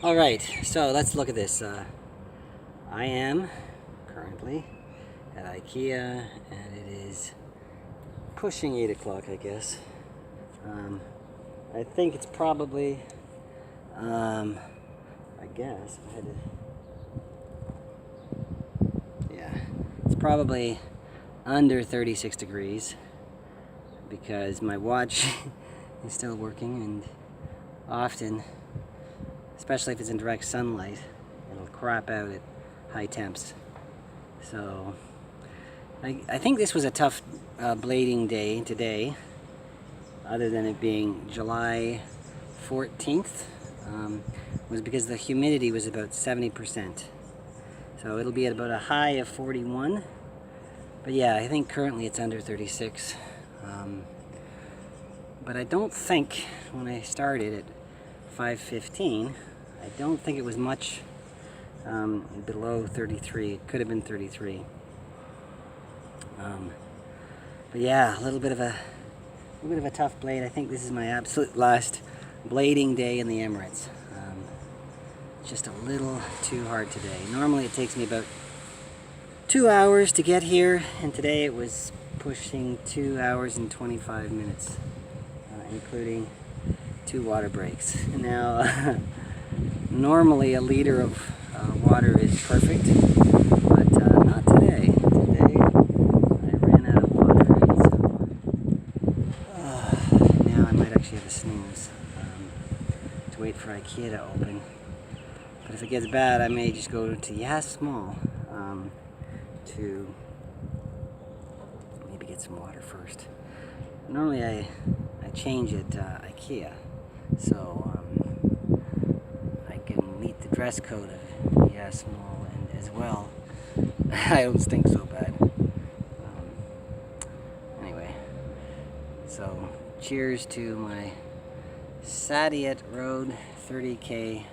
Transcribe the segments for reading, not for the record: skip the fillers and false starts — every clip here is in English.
Alright, so let's look at this. I am currently at IKEA and it is pushing 8 o'clock, I guess. I think it's probably, I guess, yeah, it's probably under 36 degrees because my watch is still working, and often, especially if it's in direct sunlight, it'll crop out at high temps. So I think this was a tough blading day today, other than it being July 14th, was because the humidity was about 70%. So it'll be at about a high of 41. But yeah, I think currently it's under 36. But I don't think, when I started at 5:15, I don't think it was much below 33. It could have been 33. But yeah, a little bit of a tough blade. I think this is my absolute last blading day in the Emirates. Just a little too hard today. Normally it takes me about 2 hours to get here, and today it was pushing 2 hours and 25 minutes, including 2 water breaks. Now, normally a liter of water is perfect, but not today. Today I ran out of water, so now I might actually have a snooze to wait for IKEA to open. But if it gets bad, I may just go to Yas Mall to maybe get some water first. Normally I change at IKEA, so I can meet the dress code of Yas Mall, and as well I don't stink so bad. Anyway, so cheers to my Sadiat Road 30K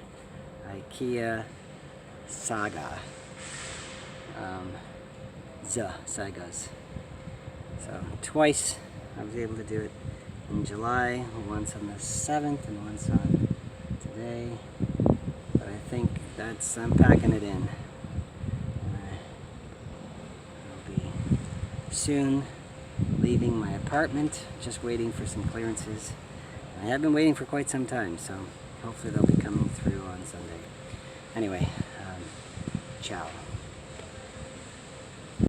IKEA saga. Sagas. So twice I was able to do it in July, once on the 7th and once on today. But I think I'm packing it in. I'll be soon leaving my apartment, just waiting for some clearances. I have been waiting for quite some time, so hopefully they'll be coming through on Sunday. Anyway, ciao.